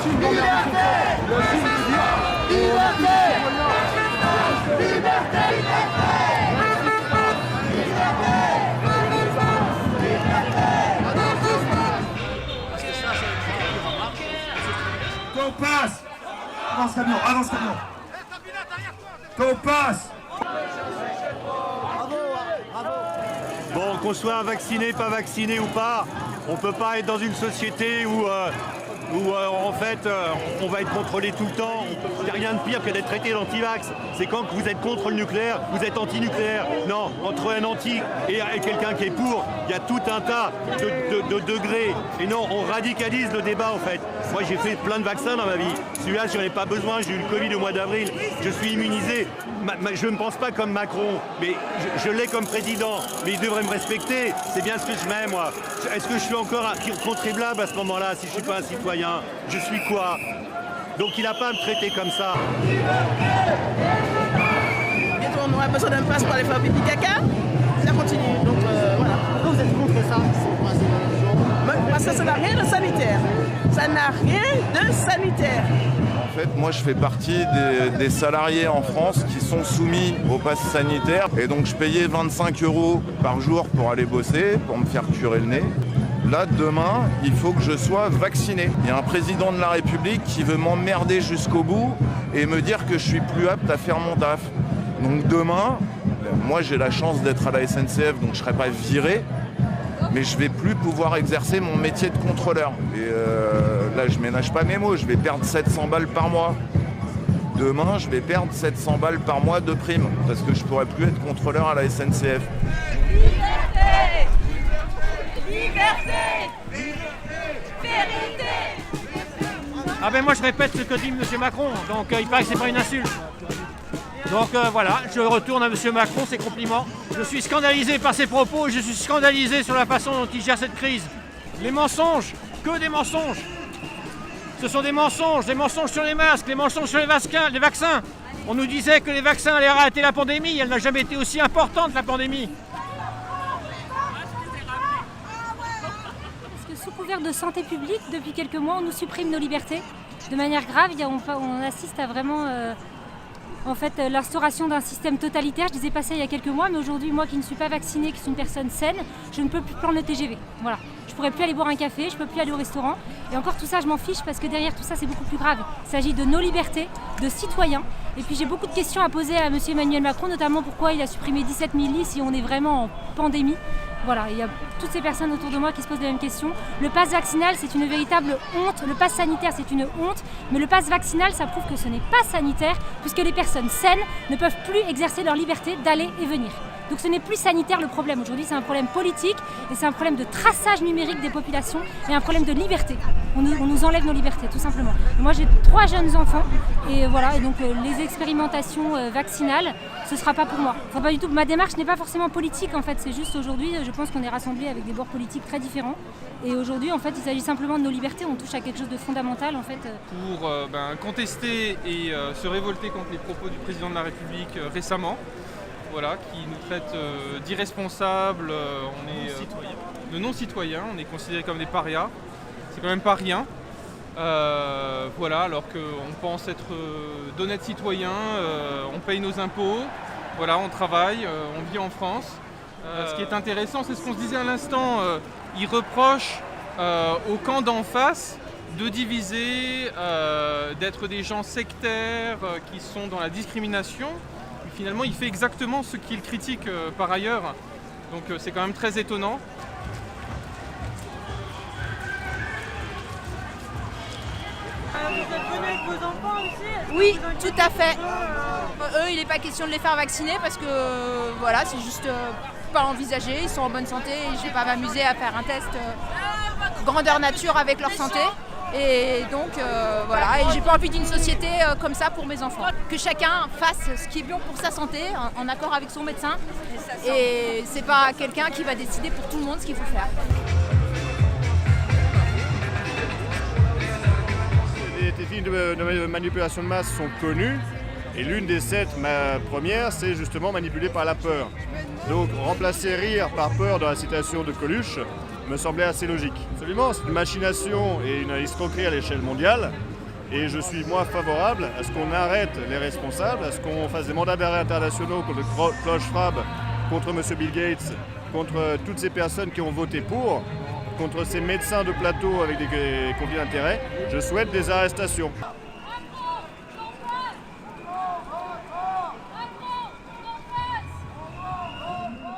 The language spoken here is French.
Qu'on passe. Avance camion, avance camion. Qu'on passe. Bon, qu'on soit vacciné, pas vacciné ou pas, on peut pas être dans une société où en fait on va être contrôlé tout le temps. Il n'y a rien de pire que d'être traité d'anti-vax. C'est quand vous êtes contre le nucléaire, vous êtes anti-nucléaire. Non, entre un anti et quelqu'un qui est pour, il y a tout un tas de degrés. Et non, on radicalise le débat en fait. Moi j'ai fait plein de vaccins dans ma vie. Celui-là, j'en ai pas besoin, j'ai eu le Covid au mois d'avril. Je suis immunisé. Je ne pense pas comme Macron, mais je l'ai comme président. Mais il devrait me respecter. C'est bien ce que je mets, moi. Est-ce que je suis encore contribuable à ce moment-là si je ne suis pas un citoyen? Je suis quoi? Donc il n'a pas à me traiter comme ça. On aura besoin d'un passe pour aller faire pipi caca. Ça continue. Donc voilà. Pourquoi vous êtes contre ça? Parce que ça n'a rien de sanitaire. Ça n'a rien de sanitaire. En fait, moi, je fais partie des salariés en France qui sont soumis au pass sanitaire. Et donc, je payais 25 € par jour pour aller bosser, pour me faire curer le nez. Là, demain, il faut que je sois vacciné. Il y a un président de la République qui veut m'emmerder jusqu'au bout et me dire que je suis plus apte à faire mon taf. Donc demain, moi, j'ai la chance d'être à la SNCF, donc je ne serai pas viré. Mais je ne vais plus pouvoir exercer mon métier de contrôleur. Et là, je ne ménage pas mes mots, je vais perdre 700 balles par mois. Demain, je vais perdre 700 balles par mois de prime, parce que je ne pourrai plus être contrôleur à la SNCF. Liberté! Liberté! Vérité! Ah ben moi je répète ce que dit M. Macron, donc il paraît que c'est pas une insulte. Donc voilà, je retourne à M. Macron ses compliments. Je suis scandalisé par ses propos, je suis scandalisé sur la façon dont il gère cette crise. Les mensonges, que des mensonges. Ce sont des mensonges sur les masques, des mensonges sur les vaccins. On nous disait que les vaccins allaient arrêter la pandémie, elle n'a jamais été aussi importante la pandémie. Parce que sous couvert de santé publique, depuis quelques mois, on nous supprime nos libertés. De manière grave, on assiste à vraiment l'instauration d'un système totalitaire. Je disais pas ça il y a quelques mois, mais aujourd'hui, moi qui ne suis pas vaccinée, qui suis une personne saine, je ne peux plus prendre le TGV. Voilà. Je pourrais plus aller boire un café, je peux plus aller au restaurant. Et encore tout ça, je m'en fiche parce que derrière tout ça, c'est beaucoup plus grave. Il s'agit de nos libertés, de citoyens. Et puis j'ai beaucoup de questions à poser à M. Emmanuel Macron, notamment pourquoi il a supprimé 17 000 lits si on est vraiment en pandémie. Voilà, il y a toutes ces personnes autour de moi qui se posent les mêmes questions. Le pass vaccinal, c'est une véritable honte. Le pass sanitaire, c'est une honte. Mais le pass vaccinal, ça prouve que ce n'est pas sanitaire, puisque les personnes saines ne peuvent plus exercer leur liberté d'aller et venir. Donc ce n'est plus sanitaire le problème. Aujourd'hui, c'est un problème politique et c'est un problème de traçage numérique des populations et un problème de liberté. On nous enlève nos libertés, tout simplement. Et moi, j'ai 3 jeunes enfants et voilà. Et donc les expérimentations vaccinales, ce ne sera pas pour moi. Enfin, pas du tout. Ma démarche n'est pas forcément politique, en fait. C'est juste aujourd'hui, je pense qu'on est rassemblés avec des bords politiques très différents. Et aujourd'hui, en fait, il s'agit simplement de nos libertés. On touche à quelque chose de fondamental, en fait. Pour contester et se révolter contre les propos du président de la République récemment. Voilà, qui nous traite d'irresponsables, on est de non-citoyens, on est considérés comme des parias. C'est quand même pas rien. Voilà, alors qu'on pense être d'honnêtes citoyens, on paye nos impôts, voilà, on travaille, on vit en France. Ce qui est intéressant, c'est ce qu'on se disait à l'instant, il reproche au camp d'en face de diviser, d'être des gens sectaires qui sont dans la discrimination. Finalement, il fait exactement ce qu'il critique par ailleurs. Donc c'est quand même très étonnant. Vous êtes venus avec vos enfants aussi? Oui, tout à fait. Eux, il n'est pas question de les faire vacciner parce que voilà, c'est juste pas envisagé. Ils sont en bonne santé et je ne vais pas m'amuser à faire un test grandeur nature avec leur santé. Et donc voilà, et j'ai pas envie d'une société comme ça pour mes enfants. Que chacun fasse ce qui est bon pour sa santé, en accord avec son médecin. Et c'est pas quelqu'un qui va décider pour tout le monde ce qu'il faut faire. Les techniques de manipulation de masse sont connues. Et l'une des 7 premières, c'est justement manipuler par la peur. Donc remplacer rire par peur dans la citation de Coluche me semblait assez logique. Absolument, c'est une machination et une escroquerie à l'échelle mondiale. Et je suis moi favorable à ce qu'on arrête les responsables, à ce qu'on fasse des mandats d'arrêt internationaux contre Klaus Schwab, contre M. Bill Gates, contre toutes ces personnes qui ont voté pour, contre ces médecins de plateau avec des conflits d'intérêts. Je souhaite des arrestations.